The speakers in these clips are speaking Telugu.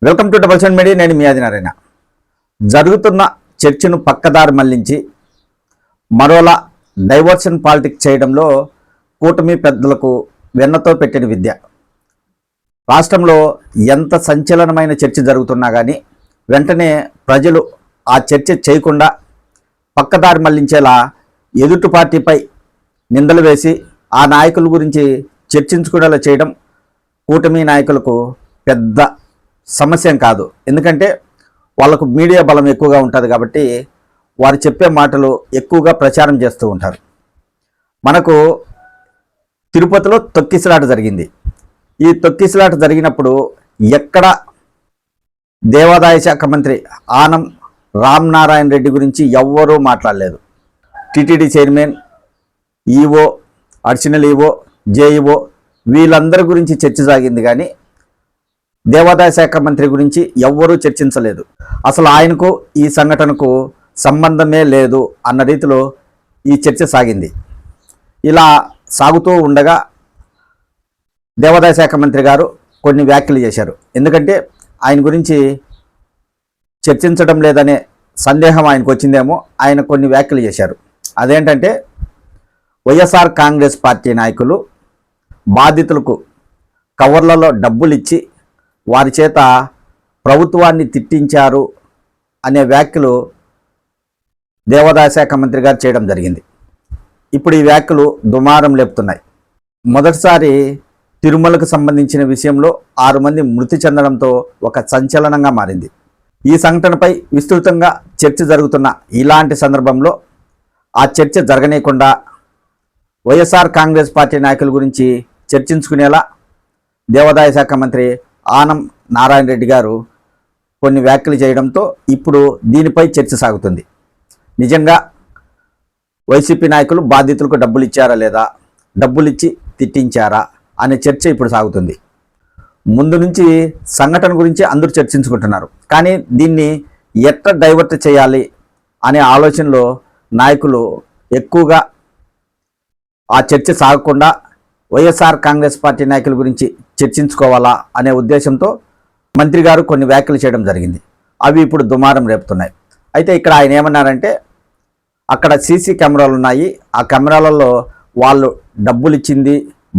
Welcome to double seven media. నేను మీ ఆదినారాయణ. జరుగుతున్న చర్చను పక్కదారి మళ్లించి మరోలా డైవర్షన్ పాలిటిక్స్ చేయడంలో కూటమి పెద్దలకు వెన్నతో పెట్టిన విద్య. రాష్ట్రంలో ఎంత సంచలనమైన చర్చ జరుగుతున్నా కానీ వెంటనే ప్రజలు ఆ చర్చ చేయకుండా పక్కదారి మళ్లించేలా ఎదుటి పార్టీపై నిందలు వేసి ఆ నాయకుల గురించి చర్చించుకునేలా చేయడం కూటమి నాయకులకు పెద్ద సమస్య కాదు. ఎందుకంటే వాళ్ళకు మీడియా బలం ఎక్కువగా ఉంటుంది కాబట్టి వారు చెప్పే మాటలు ఎక్కువగా ప్రచారం చేస్తూ ఉంటారు. మనకు తిరుపతిలో తొక్కిసలాట జరిగింది. ఈ తొక్కిసలాట జరిగినప్పుడు ఎక్కడ దేవాదాయ శాఖ మంత్రి ఆనం రామనారాయణ రెడ్డి గురించి ఎవ్వరూ మాట్లాడలేదు. TTD chairman, EO, additional EO, JEO వీళ్ళందరి గురించి చర్చ సాగింది కానీ దేవాదాయ శాఖ మంత్రి గురించి ఎవ్వరూ చర్చించలేదు. అసలు ఆయనకు ఈ సంఘటనకు సంబంధమే లేదు అన్న రీతిలో ఈ చర్చ సాగింది. ఇలా సాగుతూ ఉండగా దేవాదాయ శాఖ మంత్రి గారు కొన్ని వ్యాఖ్యలు చేశారు. ఎందుకంటే ఆయన గురించి చర్చించడం లేదనే సందేహం ఆయనకు వచ్చిందేమో ఆయన కొన్ని వ్యాఖ్యలు చేశారు. అదేంటంటే వైఎస్ఆర్ కాంగ్రెస్ పార్టీ నాయకులు బాధితులకు కవర్లలో డబ్బులు ఇచ్చి వారి చేత ప్రభుత్వాన్ని తిట్టించారు అనే వ్యాఖ్యలు దేవాదాయ శాఖ మంత్రి గారు చేయడం జరిగింది. ఇప్పుడు ఈ వ్యాఖ్యలు దుమారం లేపుతున్నాయి. మొదటిసారి తిరుమలకు సంబంధించిన విషయంలో 6 మంది మృతి చెందడంతో ఒక సంచలనంగా మారింది. ఈ సంఘటనపై విస్తృతంగా చర్చ జరుగుతున్న ఇలాంటి సందర్భంలో ఆ చర్చ జరగనీయకుండా వైఎస్ఆర్ కాంగ్రెస్ పార్టీ నాయకుల గురించి చర్చించుకునేలా దేవాదాయ శాఖ మంత్రి ఆనం నారాయణ రెడ్డి గారు కొన్ని వ్యాఖ్యలు చేయడంతో ఇప్పుడు దీనిపై చర్చ సాగుతుంది. నిజంగా వైసీపీ నాయకులు బాధితులకు డబ్బులు ఇచ్చారా లేదా, డబ్బులు ఇచ్చి తిట్టించారా అనే చర్చ ఇప్పుడు సాగుతుంది. ముందు నుంచి సంఘటన గురించి అందరూ చర్చించుకుంటున్నారు. కానీ దీన్ని ఎట్లా డైవర్ట్ చేయాలి అనే ఆలోచనలో నాయకులు ఎక్కువగా ఆ చర్చ సాగకుండా వైఎస్ఆర్ కాంగ్రెస్ పార్టీ నాయకుల గురించి చర్చించుకోవాలా అనే ఉద్దేశంతో మంత్రి గారు కొన్ని వ్యాఖ్యలు చేయడం జరిగింది. అవి ఇప్పుడు దుమారం రేపుతున్నాయి. అయితే ఇక్కడ ఆయన ఏమన్నారంటే అక్కడ సీసీ కెమెరాలు ఉన్నాయి, ఆ కెమెరాలలో వాళ్ళు డబ్బులు ఇచ్చింది,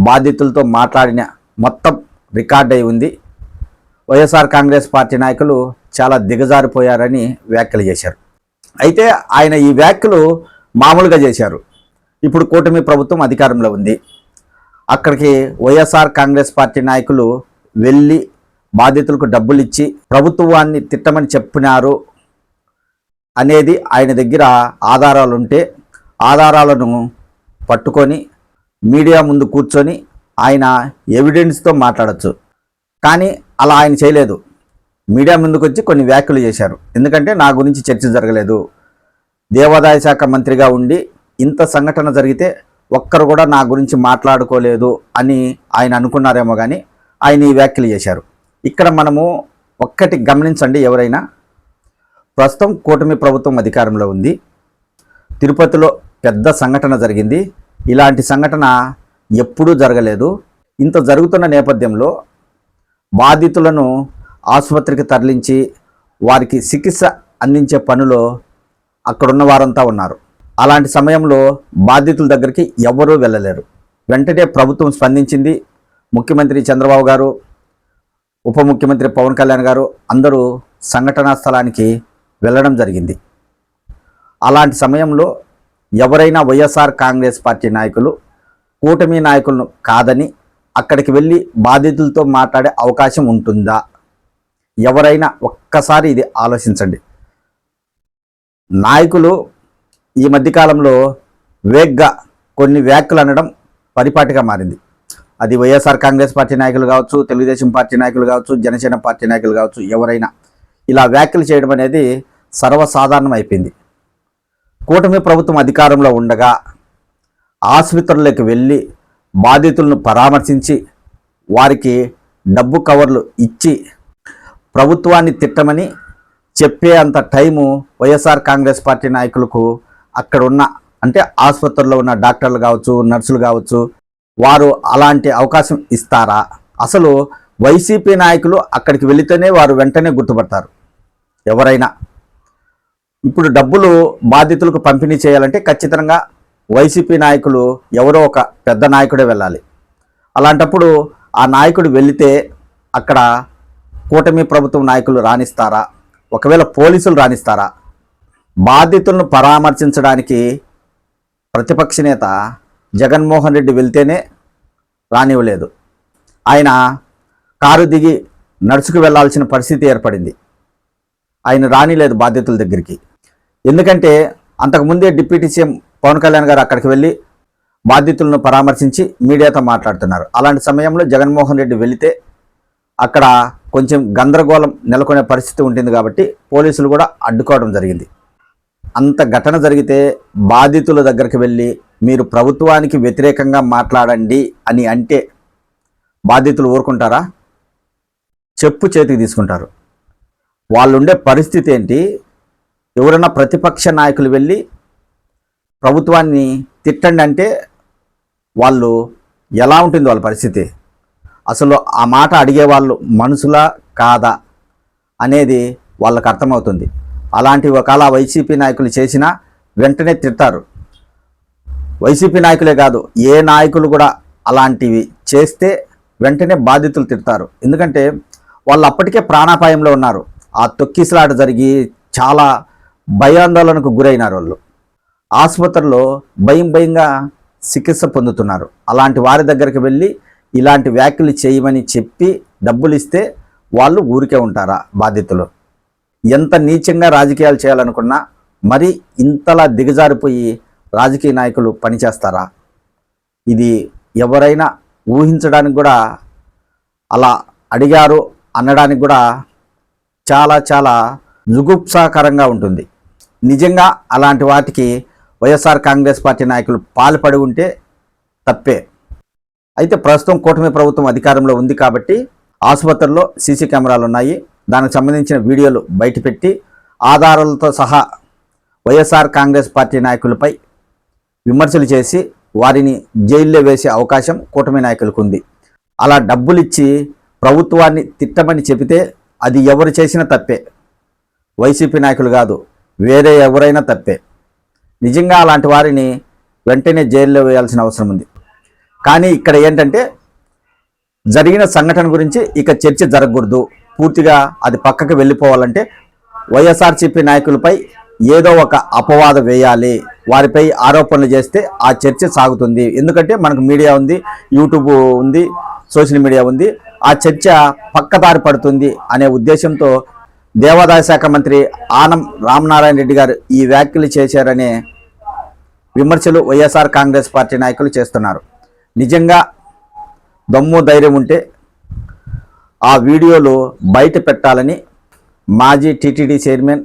బాధితులతో మాట్లాడిన మొత్తం రికార్డ్ అయి ఉంది. వైఎస్ఆర్ కాంగ్రెస్ పార్టీ నాయకులు చాలా దిగజారిపోయారని వ్యాఖ్యలు చేశారు. అయితే ఆయన ఈ వ్యాఖ్యలు మామూలుగా చేశారు. ఇప్పుడు కూటమి ప్రభుత్వం అధికారంలో ఉంది. అక్కడికి వైఎస్ఆర్ కాంగ్రెస్ పార్టీ నాయకులు వెళ్ళి బాధితులకు డబ్బులు ఇచ్చి ప్రభుత్వాన్ని తిట్టమని చెప్పినారు అనేది ఆయన దగ్గర ఆధారాలు ఉంటే ఆధారాలను పట్టుకొని మీడియా ముందు కూర్చొని ఆయన ఎవిడెన్స్తో మాట్లాడచ్చు. కానీ అలా ఆయన చేయలేదు. మీడియా ముందుకు వచ్చి కొన్ని వ్యాఖ్యలు చేశారు. ఎందుకంటే నా గురించి చర్చ జరగలేదు, దేవాదాయ శాఖ మంత్రిగా ఉండి ఇంత సంఘటన జరిగితే ఒక్కరు కూడా నా గురించి మాట్లాడుకోలేదు అని ఆయన అనుకున్నారేమో కానీ ఆయన ఈ వ్యాఖ్యలు చేశారు. ఇక్కడ మనము ఒక్కటి గమనించండి, ఎవరైనా ప్రస్తుతం కూటమి ప్రభుత్వం అధికారంలో ఉంది. తిరుపతిలో పెద్ద సంఘటన జరిగింది. ఇలాంటి సంఘటన ఎప్పుడూ జరగలేదు. ఇంత జరుగుతున్న నేపథ్యంలో బాధితులను ఆసుపత్రికి తరలించి వారికి చికిత్స అందించే పనిలో అక్కడున్న వారంతా ఉన్నారు. అలాంటి సమయంలో బాధితుల దగ్గరికి ఎవరూ వెళ్ళలేరు. వెంటనే ప్రభుత్వం స్పందించింది. ముఖ్యమంత్రి చంద్రబాబు గారు, ఉప ముఖ్యమంత్రి పవన్ కళ్యాణ్ గారు అందరూ సంఘటనా స్థలానికి వెళ్ళడం జరిగింది. అలాంటి సమయంలో ఎవరైనా వైఎస్ఆర్ కాంగ్రెస్ పార్టీ నాయకులు కూటమి నాయకులను కాదని అక్కడికి వెళ్ళి బాధితులతో మాట్లాడే అవకాశం ఉంటుందా? ఎవరైనా ఒక్కసారి ఇది ఆలోచించండి. నాయకులు ఈ మధ్యకాలంలో వేగ్గా కొన్ని వ్యాఖ్యలు అనడం పరిపాటిగా మారింది. అది వైఎస్ఆర్ కాంగ్రెస్ పార్టీ నాయకులు కావచ్చు, తెలుగుదేశం పార్టీ నాయకులు కావచ్చు, జనసేన పార్టీ నాయకులు కావచ్చు, ఎవరైనా ఇలా వ్యాఖ్యలు చేయడం అనేది సర్వసాధారణం అయిపోయింది. కూటమి ప్రభుత్వం అధికారంలో ఉండగా ఆసుపత్రులకు వెళ్ళి బాధితులను పరామర్శించి వారికి డబ్బు కవర్లు ఇచ్చి ప్రభుత్వాన్ని తిట్టమని చెప్పే అంత టైము వైఎస్ఆర్ కాంగ్రెస్ పార్టీ నాయకులకు అక్కడ ఉన్న అంటే ఆసుపత్రుల్లో ఉన్న డాక్టర్లు కావచ్చు, నర్సులు కావచ్చు, వారు అలాంటి అవకాశం ఇస్తారా? అసలు వైసీపీ నాయకులు అక్కడికి వెళితేనే వారు వెంటనే గుర్తుపడతారు ఎవరైనా. ఇప్పుడు డబ్బులు బాధితులకు పంపిణీ చేయాలంటే ఖచ్చితంగా వైసీపీ నాయకులు ఎవరో ఒక పెద్ద నాయకుడే వెళ్ళాలి. అలాంటప్పుడు ఆ నాయకుడు వెళితే అక్కడ కూటమి ప్రభుత్వం నాయకులు రాణిస్తారా, ఒకవేళ పోలీసులు రాణిస్తారా? బాధితులను పరామర్శించడానికి ప్రతిపక్ష నేత జగన్మోహన్ రెడ్డి వెళ్తేనే రానివ్వలేదు. ఆయన కారు దిగి నడుచుకు వెళ్లాల్సిన పరిస్థితి ఏర్పడింది. ఆయన రానిలేదు బాధితుల దగ్గరికి. ఎందుకంటే అంతకుముందే డిప్యూటీ సీఎం పవన్ కళ్యాణ్ గారు అక్కడికి వెళ్ళి బాధితులను పరామర్శించి మీడియాతో మాట్లాడుతున్నారు. అలాంటి సమయంలో జగన్మోహన్ రెడ్డి వెళితే అక్కడ కొంచెం గందరగోళం నెలకొనే పరిస్థితి ఉంటుంది కాబట్టి పోలీసులు కూడా అడ్డుకోవడం జరిగింది. అంత ఘటన జరిగితే బాధితుల దగ్గరికి వెళ్ళి మీరు ప్రభుత్వానికి వ్యతిరేకంగా మాట్లాడండి అని అంటే బాధితులు ఊరుకుంటారా? చెప్పు చేతికి తీసుకుంటారు. వాళ్ళు ఉండే పరిస్థితి ఏంటి? ఎవరైనా ప్రతిపక్ష నాయకులు వెళ్ళి ప్రభుత్వాన్ని తిట్టండి అంటే వాళ్ళు ఎలా ఉంటుంది వాళ్ళ పరిస్థితి? అసలు ఆ మాట అడిగే వాళ్ళు మనుషులా కాదా అనేది వాళ్ళకు అర్థమవుతుంది. అలాంటి ఒకవేళ వైసీపీ నాయకులు చేసినా వెంటనే తిడతారు. వైసీపీ నాయకులే కాదు, ఏ నాయకులు కూడా అలాంటివి చేస్తే వెంటనే బాధితులు తిడతారు. ఎందుకంటే వాళ్ళు అప్పటికే ప్రాణాపాయంలో ఉన్నారు. ఆ తొక్కిసలాట జరిగి చాలా భయాందోళనకు గురైనారు. వాళ్ళు ఆసుపత్రిలో భయంగా చికిత్స పొందుతున్నారు. అలాంటి వారి దగ్గరికి వెళ్ళి ఇలాంటి వ్యాఖ్యలు చేయమని చెప్పి డబ్బులు ఇస్తే వాళ్ళు ఊరికే ఉంటారా? బాధితులు ఎంత నీచంగా రాజకీయాలు చేయాలనుకున్నా మరి ఇంతలా దిగజారిపోయి రాజకీయ నాయకులు పనిచేస్తారా? ఇది ఎవరైనా ఊహించడానికి కూడా, అలా అడిగారు అనడానికి కూడా చాలా జుగుప్సాకరంగా ఉంటుంది. నిజంగా అలాంటి వాటికి వైఎస్ఆర్ కాంగ్రెస్ పార్టీ నాయకులు పాల్పడి ఉంటే తప్పే. అయితే ప్రస్తుతం కూటమి ప్రభుత్వం అధికారంలో ఉంది కాబట్టి ఆసుపత్రుల్లో సీసీ కెమెరాలు ఉన్నాయి. దానికి సంబంధించిన వీడియోలు బయటపెట్టి ఆధారాలతో సహా వైఎస్ఆర్ కాంగ్రెస్ పార్టీ నాయకులపై విమర్శలు చేసి వారిని జైల్లో వేసే అవకాశం కూటమి నాయకులకు ఉంది. అలా డబ్బులిచ్చి ప్రభుత్వాన్ని తిట్టమని చెబితే అది ఎవరు చేసినా తప్పే. వైసీపీ నాయకులు కాదు, వేరే ఎవరైనా తప్పే. నిజంగా అలాంటి వారిని వెంటనే జైల్లో వేయాల్సిన అవసరం ఉంది. కానీ ఇక్కడ ఏంటంటే జరిగిన సంఘటన గురించి ఇక చర్చ జరగకూడదు, పూర్తిగా అది పక్కకు వెళ్ళిపోవాలంటే వైఎస్ఆర్సీపీ నాయకులపై ఏదో ఒక అపవాదం వేయాలి, వారిపై ఆరోపణలు చేస్తే ఆ చర్చ సాగుతుంది. ఎందుకంటే మనకు మీడియా ఉంది, యూట్యూబ్ ఉంది, సోషల్ మీడియా ఉంది. ఆ చర్చ పక్కదారి పడుతుంది అనే ఉద్దేశంతో దేవాదాయ శాఖ మంత్రి ఆనం రామనారాయణ రెడ్డి గారు ఈ వ్యాఖ్యలు చేశారనే విమర్శలు వైఎస్ఆర్ కాంగ్రెస్ పార్టీ నాయకులు చేస్తున్నారు. నిజంగా దమ్ము ధైర్యం ఉంటే ఆ వీడియోలు బయట పెట్టాలని మాజీ టీటీడీ చైర్మన్,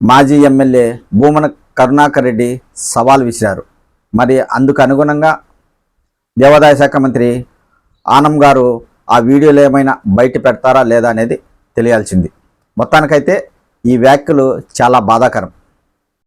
మాజీ ఎమ్మెల్యే భూమన కరుణాకర్ రెడ్డి సవాల్ విసిరారు. మరి అందుకు అనుగుణంగా దేవాదాయ శాఖ మంత్రి ఆనం గారు ఆ వీడియోలు ఏమైనా బయట పెడతారా లేదా అనేది తెలియాల్సింది. మొత్తానికైతే ఈ వ్యాఖ్యలు చాలా బాధాకరం.